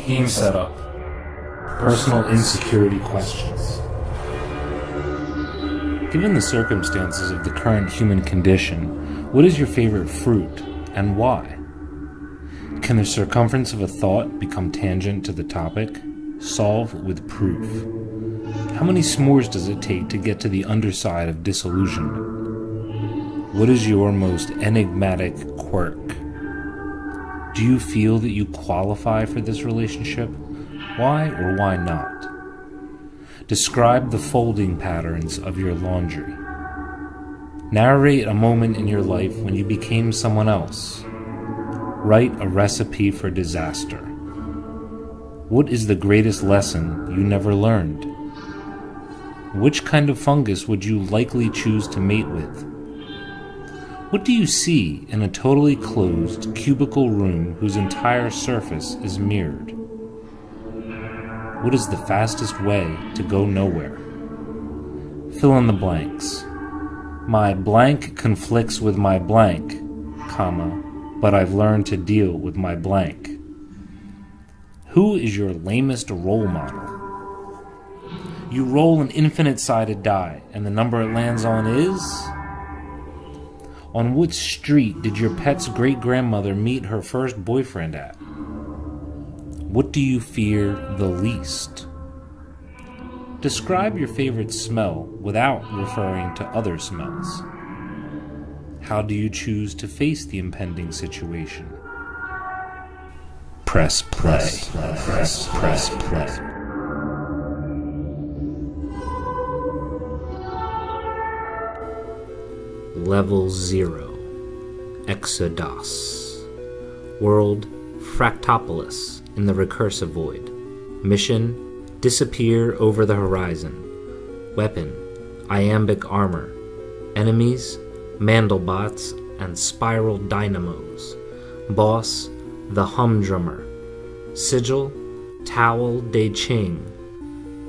Game setup. Personal insecurity questions. Given the circumstances of the current human condition, what is your favorite fruit, and why? Can the circumference of a thought become tangent to the topic? Solve with proof. How many s'mores does it take to get to the underside of disillusionment? What is your most enigmatic quirk? Do you feel that you qualify for this relationship? Why or why not? Describe the folding patterns of your laundry. Narrate a moment in your life when you became someone else. Write a recipe for disaster. What is the greatest lesson you never learned? Which kind of fungus would you likely choose to mate with? What do you see in a totally closed, cubicle room whose entire surface is mirrored? What is the fastest way to go nowhere? Fill in the blanks. My blank conflicts with my blank, comma, but I've learned to deal with my blank. Who is your lamest role model? You roll an infinite-sided die, and the number it lands on is... On which street did your pet's great-grandmother meet her first boyfriend at? What do you fear the least? Describe your favorite smell without referring to other smells. How do you choose to face the impending situation? Press play. Press play. Level 0. EXO-DOS. World Fractalopolis in the Recursivoid. Mission: disappear over the horizon. Weapon: Iambic armor. Enemies: Mandelbots and spiral Dynamos. Boss: the Humdrummer. Sigil: Towel de Ching.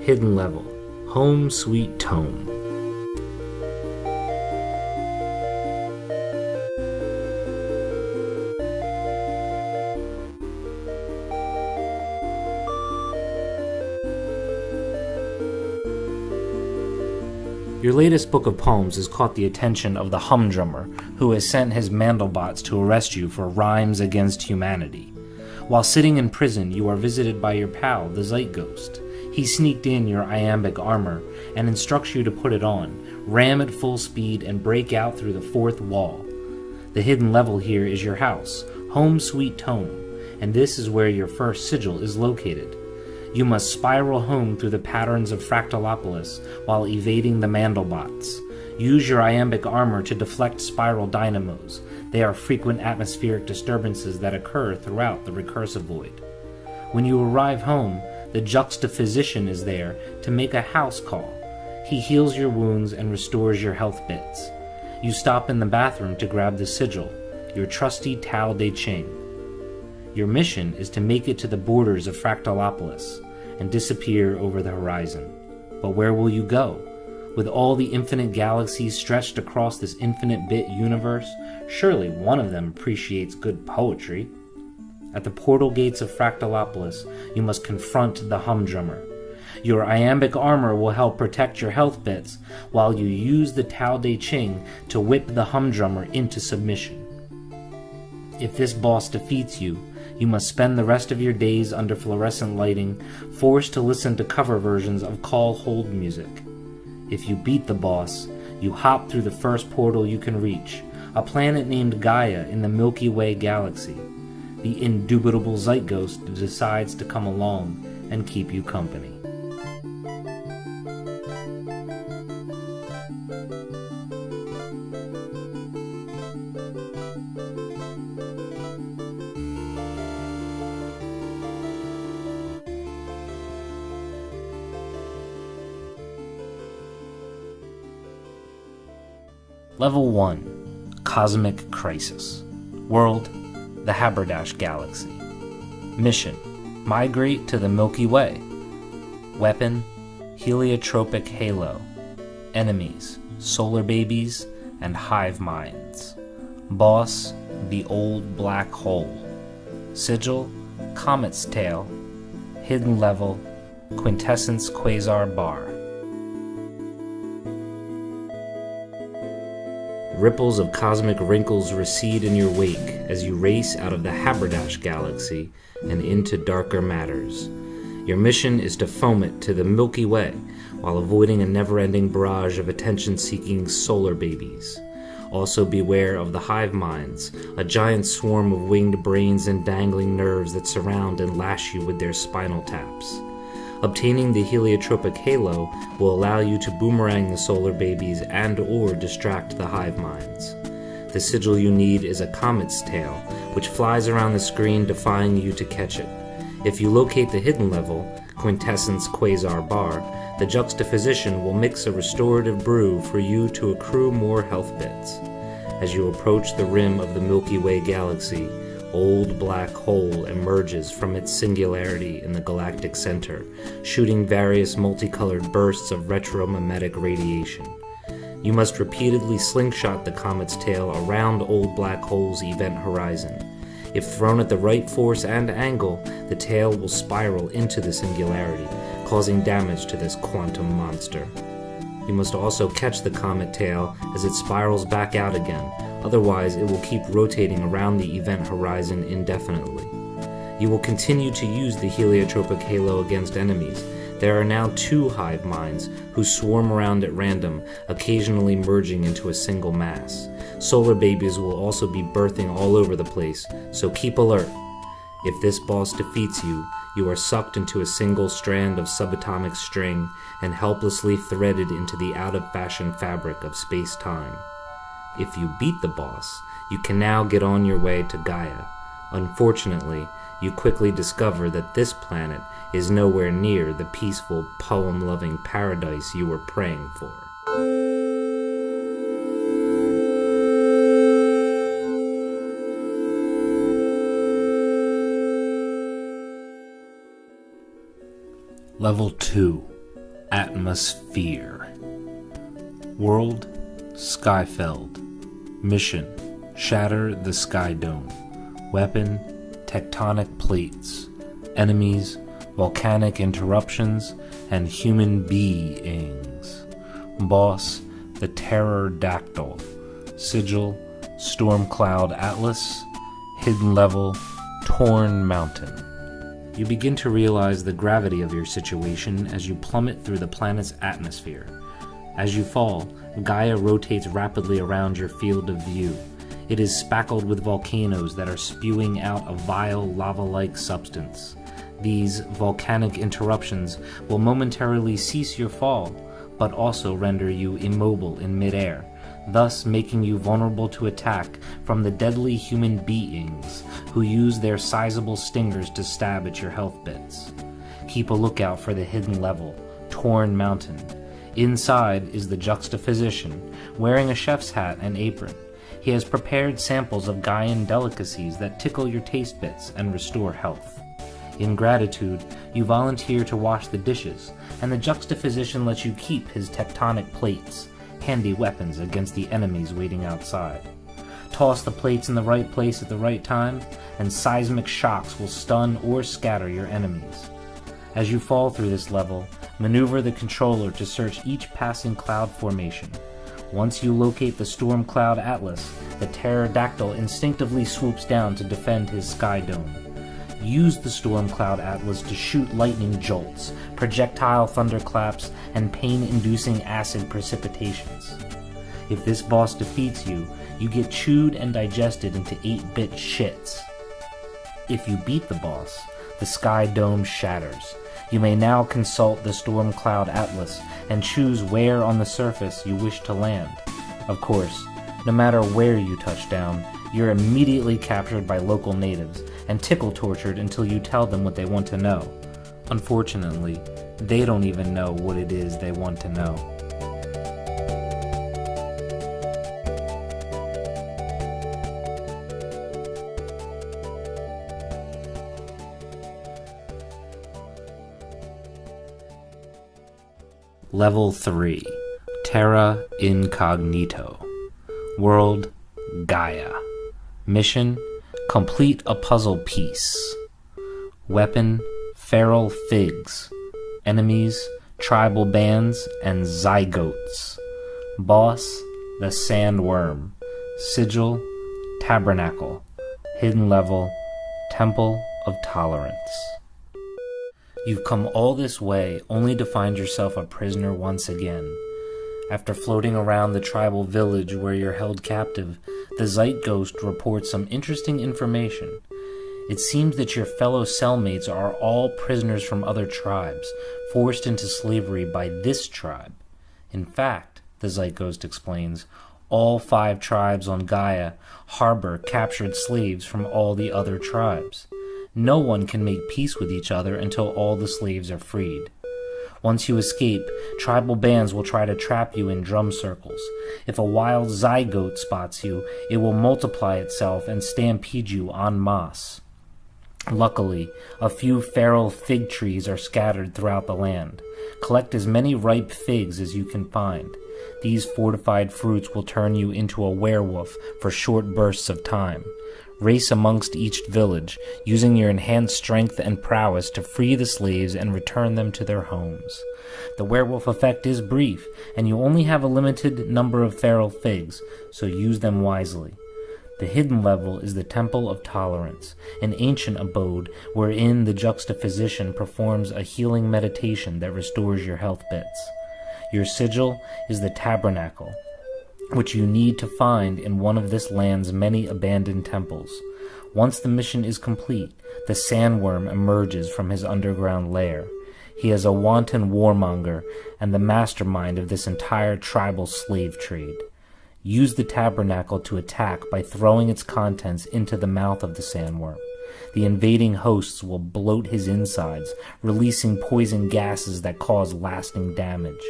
Hidden level: Home Sweet Tome. Your latest book of poems has caught the attention of the Humdrummer, who has sent his Mandelbots to arrest you for rhymes against humanity. While sitting in prison, you are visited by your pal, the Zeitghost. He sneaked in your Iambic armor and instructs you to put it on, ram at full speed, and break out through the fourth wall. The hidden level here is your house, Home Sweet Tome, and this is where your first sigil is located. You must spiral home through the patterns of Fractalopolis while evading the Mandelbots. Use your Iambic armor to deflect spiral dynamos. They are frequent atmospheric disturbances that occur throughout the Recursivoid. When you arrive home, the juxtaphysician is there to make a house call. He heals your wounds and restores your health bits. You stop in the bathroom to grab the sigil, your trusty Tao De Ching. Your mission is to make it to the borders of Fractalopolis and disappear over the horizon. But where will you go? With all the infinite galaxies stretched across this infinite bit universe, surely one of them appreciates good poetry. At the portal gates of Fractalopolis, you must confront the Humdrummer. Your Iambic armor will help protect your health bits, while you use the Tao De Ching to whip the Humdrummer into submission. If this boss defeats you, you must spend the rest of your days under fluorescent lighting, forced to listen to cover versions of call hold music. If you beat the boss, you hop through the first portal you can reach, a planet named Gaia in the Milky Way galaxy. The indubitable Zeitghost decides to come along and keep you company. Level 1. Cosmic Crisis. World: the Haberdash Galaxy. Mission: migrate to the Milky Way. Weapon: Heliotropic Halo. Enemies: Solarbabies and Hive Minds. Boss: the Old Black Hole. Sigil: Comet's Tail. Hidden level, Quintessence Quasar bar. Ripples of cosmic wrinkles recede in your wake as you race out of the Haberdash galaxy and into darker matters. Your mission is to foam it to the Milky Way while avoiding a never-ending barrage of attention-seeking Solarbabies. Also beware of the Hive minds, a giant swarm of winged brains and dangling nerves that surround and lash you with their spinal taps. Obtaining the Heliotropic halo will allow you to boomerang the Solarbabies and/or distract the Hive minds. The sigil you need is a comet's tail, which flies around the screen defying you to catch it. If you locate the hidden level, Quintessence Quasar bar, the juxtaphysician will mix a restorative brew for you to accrue more health bits. As you approach the rim of the Milky Way galaxy, old black hole emerges from its singularity in the galactic center, shooting various multicolored bursts of retromimetic radiation. You must repeatedly slingshot the comet's tail around old black hole's event horizon. If thrown at the right force and angle, the tail will spiral into the singularity, causing damage to this quantum monster. You must also catch the comet tail as it spirals back out again, otherwise it will keep rotating around the event horizon indefinitely. You will continue to use the heliotropic halo against enemies. There are now 2 hive minds who swarm around at random, occasionally merging into a single mass. Solarbabies will also be birthing all over the place, so keep alert. If this boss defeats you, you are sucked into a single strand of subatomic string and helplessly threaded into the out-of-fashion fabric of space-time. If you beat the boss, you can now get on your way to Gaia. Unfortunately, you quickly discover that this planet is nowhere near the peaceful, poem-loving paradise you were praying for. Level 2, Atmosphere. World, Skyfeld. Mission, Shatter the Sky Dome. Weapon, tectonic plates. Enemies, volcanic interruptions, and human beings. Boss, the Pterodactyl. Sigil, Storm Cloud Atlas. Hidden level, Torn Mountain. You begin to realize the gravity of your situation as you plummet through the planet's atmosphere. As you fall, Gaia rotates rapidly around your field of view. It is spackled with volcanoes that are spewing out a vile lava-like substance. These volcanic interruptions will momentarily cease your fall, but also render you immobile in midair, thus making you vulnerable to attack from the deadly human beings who use their sizable stingers to stab at your health bits. Keep a lookout for the hidden level, Torn Mountain. Inside is the juxtaphysician, wearing a chef's hat and apron. He has prepared samples of Gaian delicacies that tickle your taste bits and restore health. In gratitude, you volunteer to wash the dishes, and the juxtaphysician lets you keep his tectonic plates, handy weapons against the enemies waiting outside. Toss the plates in the right place at the right time, and seismic shocks will stun or scatter your enemies. As you fall through this level, maneuver the controller to search each passing cloud formation. Once you locate the Storm Cloud Atlas, the Pterodactyl instinctively swoops down to defend his sky dome. Use the Storm Cloud Atlas to shoot lightning jolts, projectile thunderclaps, and pain-inducing acid precipitations. If this boss defeats you, you get chewed and digested into 8-bit shits. If you beat the boss, the sky dome shatters. You may now consult the Storm Cloud Atlas and choose where on the surface you wish to land. Of course, no matter where you touch down, you're immediately captured by local natives and tickle-tortured until you tell them what they want to know. Unfortunately, they don't even know what it is they want to know. Level 3, Terra Incognito. World, Gaia. Mission, complete a puzzle piece. Weapon, feral figs. Enemies, tribal bands, and zygotes. Boss, the sandworm. Sigil, tabernacle. Hidden level, temple of tolerance. You've come all this way only to find yourself a prisoner once again. After floating around the tribal village where you're held captive, the Zeitghost reports some interesting information. It seems that your fellow cellmates are all prisoners from other tribes, forced into slavery by this tribe. In fact, the Zeitghost explains, all 5 tribes on Gaia harbor captured slaves from all the other tribes. No one can make peace with each other until all the slaves are freed. Once you escape, tribal bands will try to trap you in drum circles. If a wild zygote spots you, it will multiply itself and stampede you en masse. Luckily, a few feral fig trees are scattered throughout the land. Collect as many ripe figs as you can find. These fortified fruits will turn you into a werewolf for short bursts of time. Race amongst each village, using your enhanced strength and prowess to free the slaves and return them to their homes. The werewolf effect is brief, and you only have a limited number of feral figs, so use them wisely. The hidden level is the Temple of Tolerance, an ancient abode wherein the juxtaphysician performs a healing meditation that restores your health bits. Your sigil is the tabernacle, which you need to find in one of this land's many abandoned temples. Once the mission is complete, the sandworm emerges from his underground lair. He is a wanton warmonger and the mastermind of this entire tribal slave trade. Use the tabernacle to attack by throwing its contents into the mouth of the sandworm. The invading hosts will bloat his insides, releasing poison gases that cause lasting damage.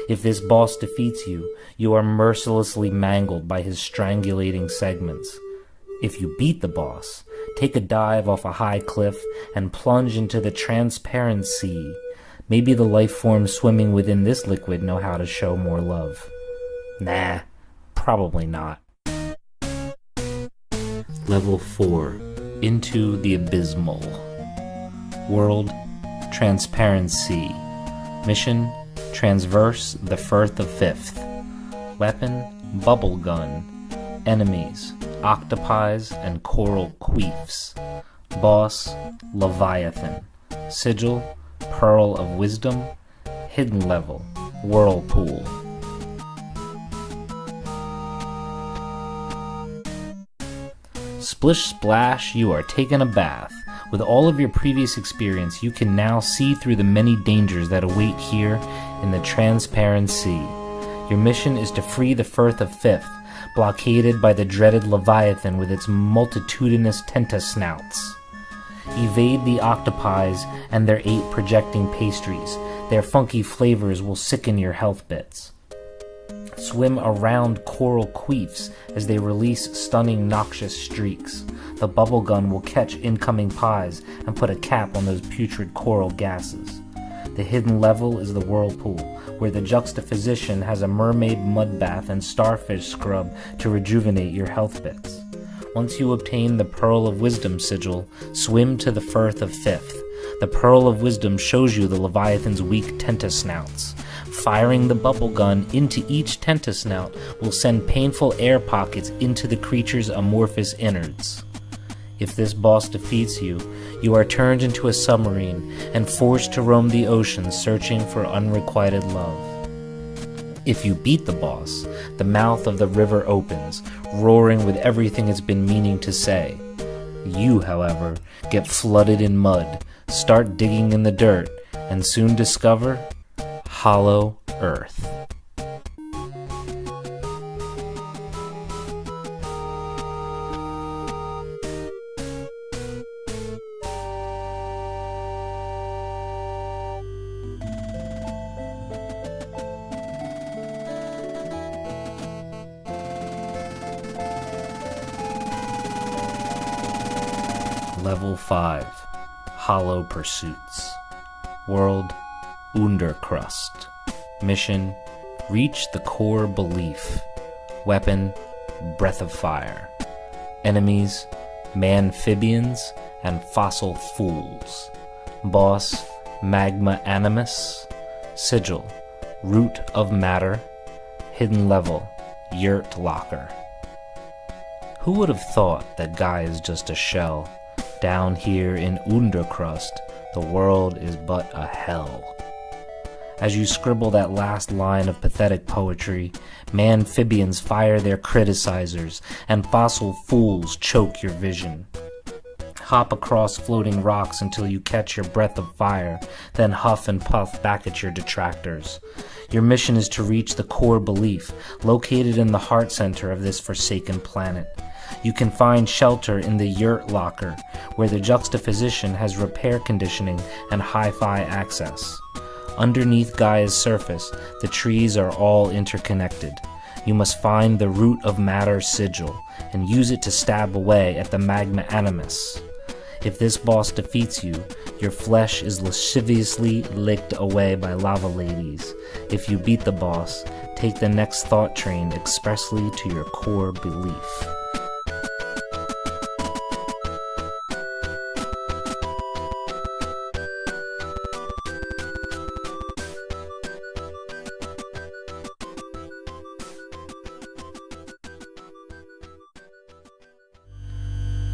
If this boss defeats you, you are mercilessly mangled by his strangulating segments. If you beat the boss, take a dive off a high cliff and plunge into the transparent sea. Maybe the life forms swimming within this liquid know how to show more love. Nah, probably not. Level 4. Into the Abysmal. World, Transparent Sea. Mission, Transverse the Firth of Fifth. Weapon, Bubble Gun. Enemies, octopies and coral queefs. Boss, Leviathan. Sigil, Pearl of Wisdom. Hidden level, Whirlpool. Splish splash, you are taking a bath. With all of your previous experience, you can now see through the many dangers that await here in the transparent sea. Your mission is to free the Firth of Fifth, blockaded by the dreaded Leviathan with its multitudinous tentasnouts. Evade the octopies and their 8 projecting pastries. Their funky flavors will sicken your health bits. Swim around coral queefs as they release stunning noxious streaks. The bubble gun will catch incoming pies and put a cap on those putrid coral gases. The hidden level is the whirlpool, where the juxtaphysician has a mermaid mud bath and starfish scrub to rejuvenate your health bits. Once you obtain the Pearl of Wisdom sigil, swim to the Firth of Fifth. The Pearl of Wisdom shows you the Leviathan's weak tentasnouts. Firing the bubble gun into each tentasnout will send painful air pockets into the creature's amorphous innards. If this boss defeats you, you are turned into a submarine and forced to roam the ocean searching for unrequited love. If you beat the boss, the mouth of the river opens, roaring with everything it's been meaning to say. You, however, get flooded in mud, start digging in the dirt, and soon discover hollow earth. Level 5. Hollow Pursuits. World, Undercrust. Mission, reach the core belief. Weapon, Breath of Fire. Enemies, Manphibians and Fossil Fools. Boss, Magma Animus. Sigil, Root of Matter. Hidden Level, Yurt Locker. Who would have thought that Guy is just a shell? Down here in Undercrust, the world is but a hell. As you scribble that last line of pathetic poetry, manphibians fire their criticizers, and fossil fools choke your vision. Hop across floating rocks until you catch your breath of fire, then huff and puff back at your detractors. Your mission is to reach the core belief, located in the heart center of this forsaken planet. You can find shelter in the Yurt Locker, where the juxtaphysician has repair conditioning and hi-fi access. Underneath Gaia's surface, the trees are all interconnected. You must find the Root of Matter sigil, and use it to stab away at the Magma Animus. If this boss defeats you, your flesh is lasciviously licked away by lava ladies. If you beat the boss, take the next thought train expressly to your core belief.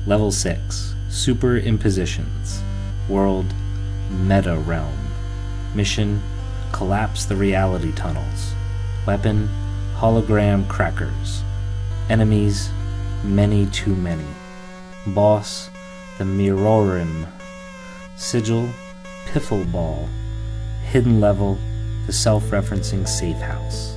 Level 6. Superimpositions. World, Meta Realm. Mission, collapse the reality tunnels. Weapon, hologram crackers. Enemies, many too many. Boss, the Mirorim. Sigil, Piffle Ball. Hidden level, the self-referencing safe house.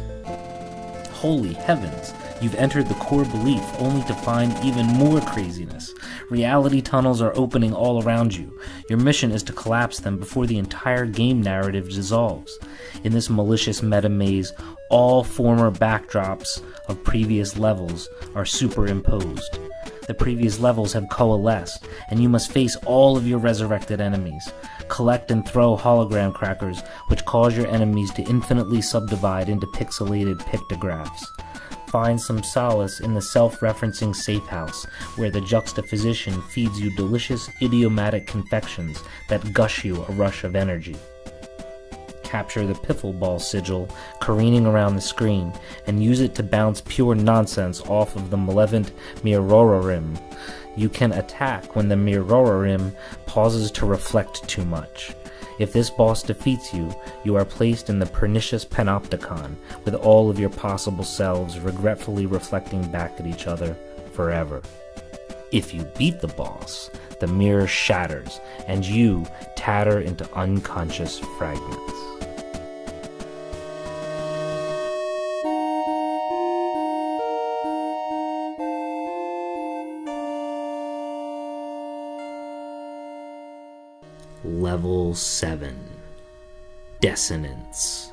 Holy heavens! You've entered the core belief only to find even more craziness. Reality tunnels are opening all around you. Your mission is to collapse them before the entire game narrative dissolves. In this malicious meta maze, all former backdrops of previous levels are superimposed. The previous levels have coalesced, and you must face all of your resurrected enemies. Collect and throw hologram crackers, which cause your enemies to infinitely subdivide into pixelated pictographs. Find some solace in the self-referencing safe house, where the juxtaphysician feeds you delicious idiomatic confections that gush you a rush of energy. Capture the Piffle Ball sigil careening around the screen, and use it to bounce pure nonsense off of the malevolent Mirorim. You can attack when the Mirorim pauses to reflect too much. If this boss defeats you, you are placed in the pernicious panopticon, with all of your possible selves regretfully reflecting back at each other forever. If you beat the boss, the mirror shatters, and you tatter into unconscious fragments. Level 7. Dissonance.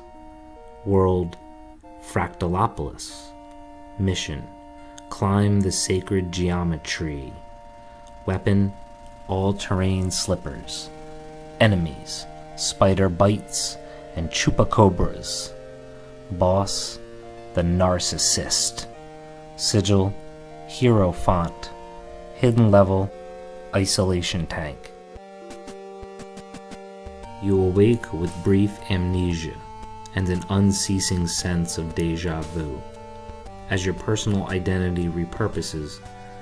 World, Fractalopolis. Mission, climb the sacred geometry. Weapon, all-terrain slippers. Enemies, spider bites and chupacabras. Boss, the narcissist. Sigil, hero font. Hidden level, isolation tank. You awake with brief amnesia and an unceasing sense of déjà vu. As your personal identity repurposes,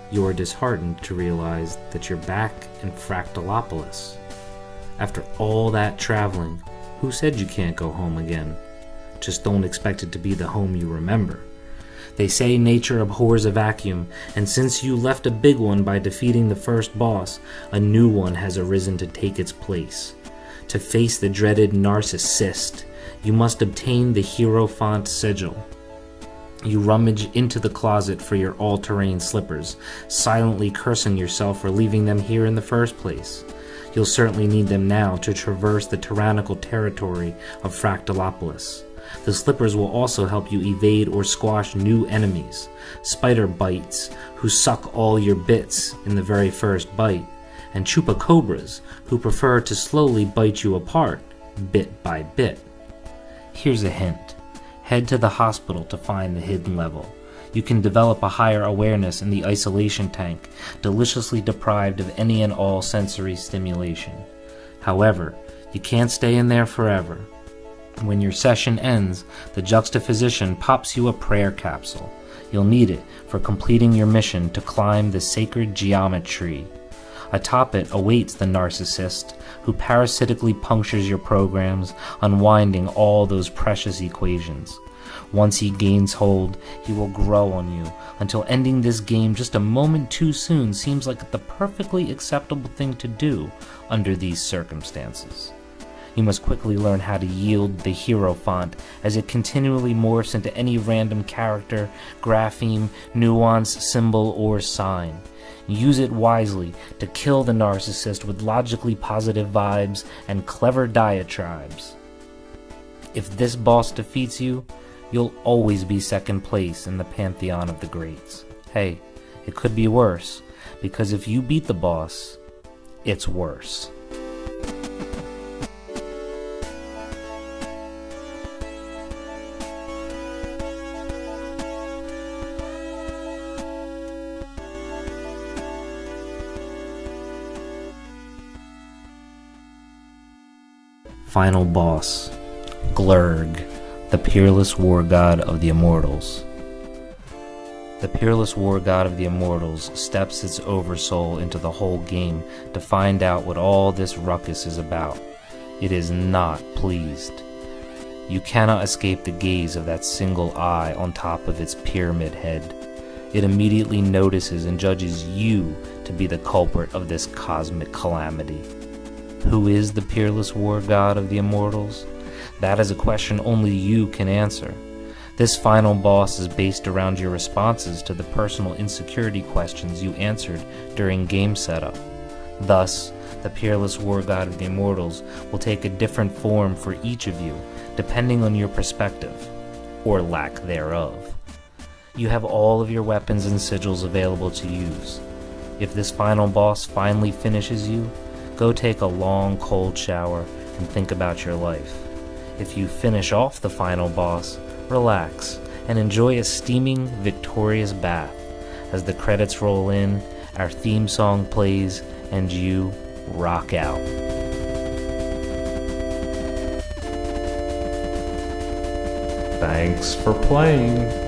you are disheartened to realize that you're back in Fractalopolis. After all that traveling, who said you can't go home again? Just don't expect it to be the home you remember. They say nature abhors a vacuum, and since you left a big one by defeating the first boss, a new one has arisen to take its place. To face the dreaded narcissist, you must obtain the hero font sigil. You rummage into the closet for your all-terrain slippers, silently cursing yourself for leaving them here in the first place. You'll certainly need them now to traverse the tyrannical territory of Fractalopolis. The slippers will also help you evade or squash new enemies, spider bites who suck all your bits in the very first bite, and chupacabras who prefer to slowly bite you apart, bit by bit. Here's a hint. Head to the hospital to find the hidden level. You can develop a higher awareness in the isolation tank, deliciously deprived of any and all sensory stimulation. However, you can't stay in there forever. When your session ends, the juxtaphysician pops you a prayer capsule. You'll need it for completing your mission to climb the sacred geometry. Atop it awaits the narcissist who parasitically punctures your programs, unwinding all those precious equations. Once he gains hold, he will grow on you, until ending this game just a moment too soon seems like the perfectly acceptable thing to do under these circumstances. You must quickly learn how to yield the hero font as it continually morphs into any random character, grapheme, nuance, symbol, or sign. Use it wisely to kill the narcissist with logically positive vibes and clever diatribes. If this boss defeats you, you'll always be second place in the pantheon of the greats. Hey, it could be worse, because if you beat the boss, it's worse. Final boss, Glurg, the peerless war god of the immortals. The peerless war god of the immortals steps its oversoul into the whole game to find out what all this ruckus is about. It is not pleased. You cannot escape the gaze of that single eye on top of its pyramid head. It immediately notices and judges you to be the culprit of this cosmic calamity. Who is the peerless war god of the immortals? That is a question only you can answer. This final boss is based around your responses to the personal insecurity questions you answered during game setup. Thus, the peerless war god of the immortals will take a different form for each of you, depending on your perspective, or lack thereof. You have all of your weapons and sigils available to use. If this final boss finally finishes you, go take a long cold shower and think about your life. If you finish off the final boss, relax and enjoy a steaming, victorious bath. As the credits roll in, our theme song plays, and you rock out. Thanks for playing.